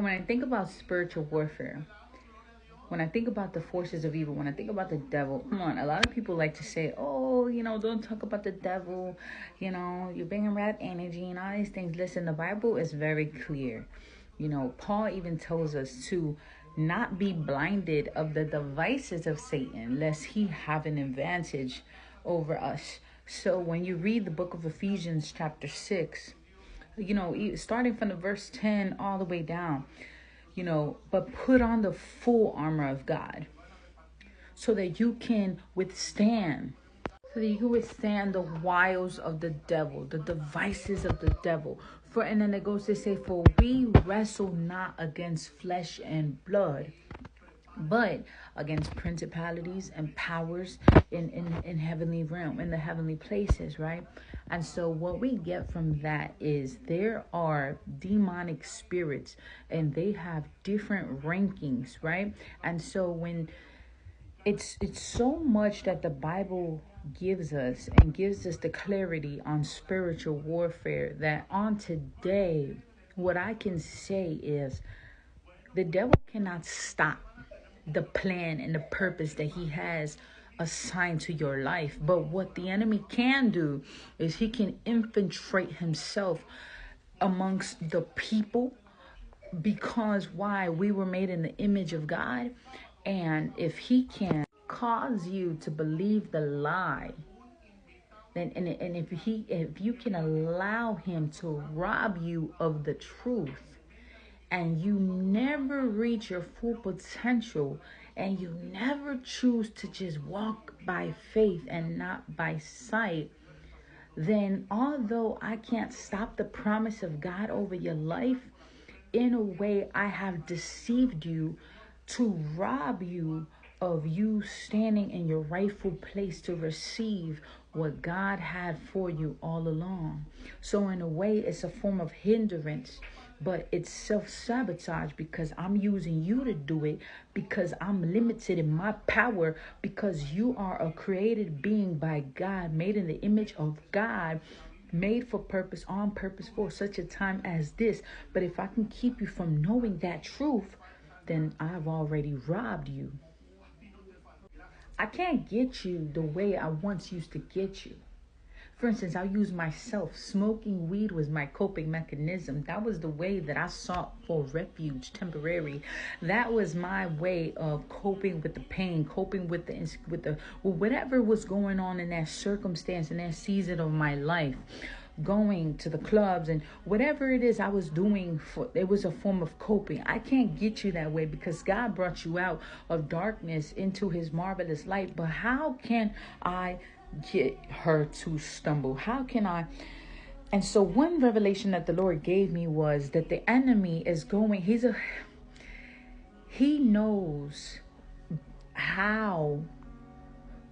When I think about spiritual warfare, when I think about the forces of evil, when I think about the devil, come on, a lot of people like to say, oh, don't talk about the devil, you're bringing rat energy and all these things. Listen, the Bible is very clear. Paul even tells us to not be blinded of the devices of Satan, lest he have an advantage over us. So when you read the book of Ephesians chapter 6, starting from the verse 10 all the way down, but put on the full armor of God so that you can withstand, the wiles of the devil, the devices of the devil. And then it goes to say, for we wrestle not against flesh and blood, but against principalities and powers in heavenly realm, in the heavenly places, right? And so what we get from that is there are demonic spirits and they have different rankings, right? And so when it's so much that the Bible gives us the clarity on spiritual warfare, that on today, what I can say is the devil cannot stop the plan and the purpose that he has assigned to your life. But what the enemy can do is he can infiltrate himself amongst the people, because why? We were made in the image of God. And if he can cause you to believe the lie, then and if you can allow him to rob you of the truth, and you never reach your full potential, and you never choose to just walk by faith and not by sight, then although I can't stop the promise of God over your life, in a way I have deceived you to rob you of you standing in your rightful place to receive what God had for you all along. So in a way, it's a form of hindrance, but it's self-sabotage, because I'm using you to do it, because I'm limited in my power, because you are a created being by God, made in the image of God, made for purpose, on purpose, for such a time as this. But if I can keep you from knowing that truth, then I've already robbed you. I can't get you the way I once used to get you. For instance, I'll use myself. Smoking weed was my coping mechanism. That was the way that I sought for refuge, temporary. That was my way of coping with the pain, coping with whatever was going on in that circumstance, in that season of my life. Going to the clubs and whatever it is I was doing, it was a form of coping. I can't get you that way, because God brought you out of darkness into his marvelous light. But how can I get her to stumble? How can I? And so one revelation that the Lord gave me was that the enemy is going, he knows how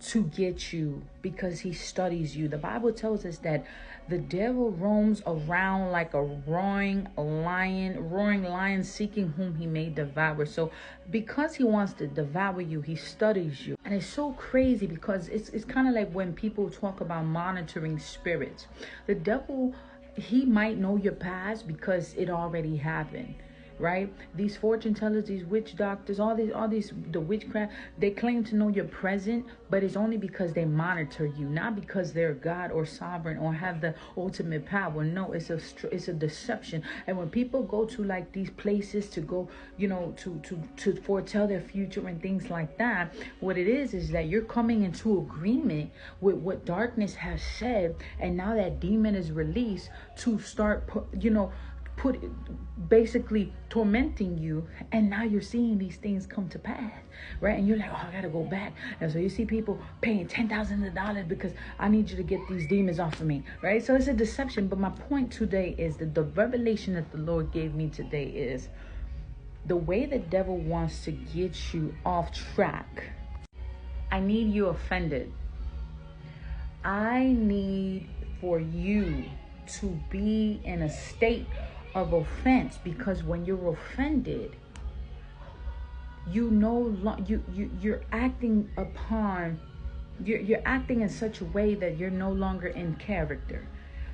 to get you, because he studies you. The Bible tells us that the devil roams around like a roaring lion, seeking whom he may devour. So because he wants to devour you, he studies you. And it's so crazy, because it's kind of like when people talk about monitoring spirits. The devil, he might know your past because it already happened, right? These fortune tellers, these witch doctors, all these, the witchcraft, they claim to know your present, but it's only because they monitor you, not because they're God or sovereign or have the ultimate power. No, it's a deception. And when people go to like these places to go, to foretell their future and things like that, what it is that you're coming into agreement with what darkness has said, and now that demon is released to start, basically tormenting you, and now you're seeing these things come to pass, right? And you're like, oh, I gotta go back. And so you see people paying $10,000 because I need you to get these demons off of me, right? So it's a deception. But my point today is that the revelation that the Lord gave me today is the way the devil wants to get you off track. I need you offended. I need for you to be in a state of offense, because when you're offended, you're acting in such a way that you're no longer in character.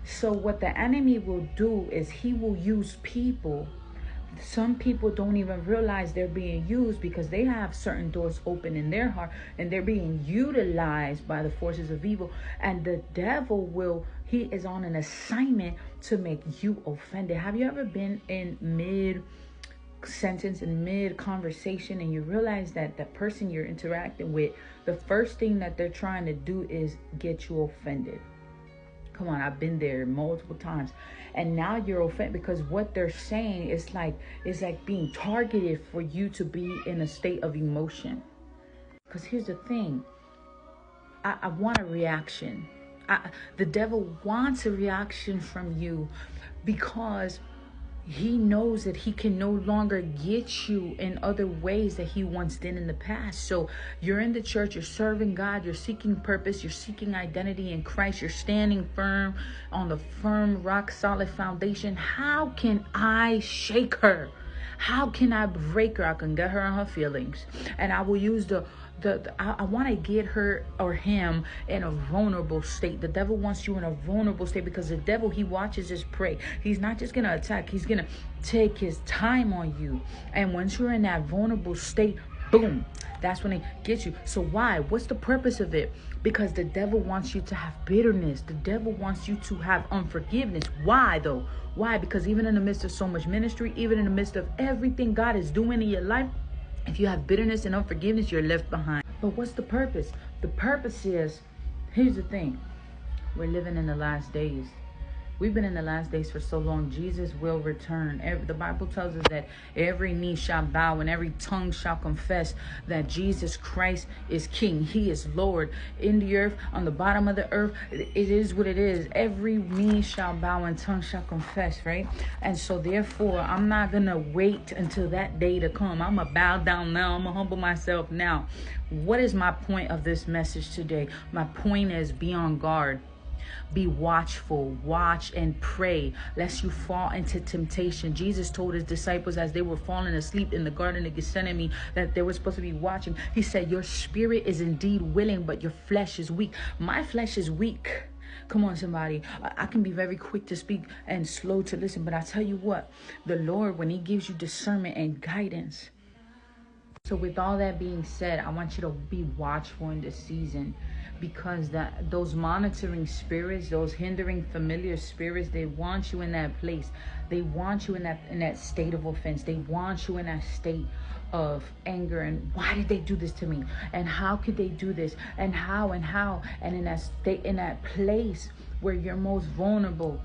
So what the enemy will do is he will use people Some people don't even realize they're being used because they have certain doors open in their heart, and they're being utilized by the forces of evil. And the devil he is on an assignment to make you offended. Have you ever been in mid sentence and mid conversation and you realize that the person you're interacting with, the first thing that they're trying to do is get you offended? Come on, I've been there multiple times. And now you're offended because what they're saying is like being targeted for you to be in a state of emotion. Because here's the thing, I want a reaction. The devil wants a reaction from you because he knows that he can no longer get you in other ways that he once did in the past. So you're in the church, you're serving God, you're seeking purpose, you're seeking identity in Christ, you're standing firm on the firm, rock solid foundation. How can I shake her? How can I break her? I can get her on her feelings. And I will use I want to get her or him in a vulnerable state. The devil wants you in a vulnerable state because the devil, he watches his prey. He's not just going to attack. He's going to take his time on you. And once you're in that vulnerable state, boom, that's when he gets you. So why? What's the purpose of it? Because the devil wants you to have bitterness. The devil wants you to have unforgiveness. Why though? Why? Because even in the midst of so much ministry, even in the midst of everything God is doing in your life, if you have bitterness and unforgiveness, you're left behind. But what's the purpose? The purpose is, here's the thing. We're living in the last days. We've been in the last days for so long. Jesus will return. The Bible tells us that every knee shall bow and every tongue shall confess that Jesus Christ is King. He is Lord in the earth, on the bottom of the earth. It is what it is. Every knee shall bow and tongue shall confess, right? And so therefore, I'm not going to wait until that day to come. I'm going to bow down now. I'm going to humble myself now. What is my point of this message today? My point is be on guard. Be watchful, watch and pray, lest you fall into temptation. Jesus told his disciples as they were falling asleep in the Garden of Gethsemane that they were supposed to be watching. He said, your spirit is indeed willing, but your flesh is weak. My flesh is weak. Come on, somebody. I can be very quick to speak and slow to listen, but I tell you what, the Lord, when he gives you discernment and guidance. So with all that being said, I want you to be watchful in this season, because those monitoring spirits, those hindering familiar spirits, they want you in that place. They want you in that state of offense. They want you in that state of anger. And why did they do this to me? And how could they do this? And how? And in that state, in that place where you're most vulnerable,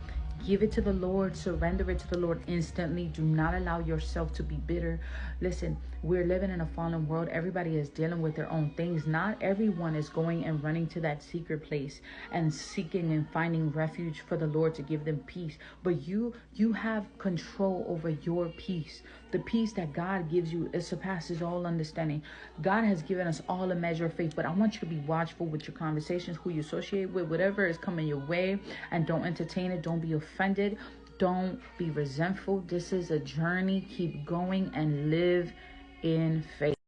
give it to the Lord. Surrender it to the Lord instantly. Do not allow yourself to be bitter. Listen, we're living in a fallen world. Everybody is dealing with their own things. Not everyone is going and running to that secret place and seeking and finding refuge for the Lord to give them peace. But you have control over your peace. The peace that God gives you, it surpasses all understanding. God has given us all a measure of faith, but I want you to be watchful with your conversations, who you associate with, whatever is coming your way, and don't entertain it. Don't be offended. Don't be resentful. This is a journey. Keep going and live in faith.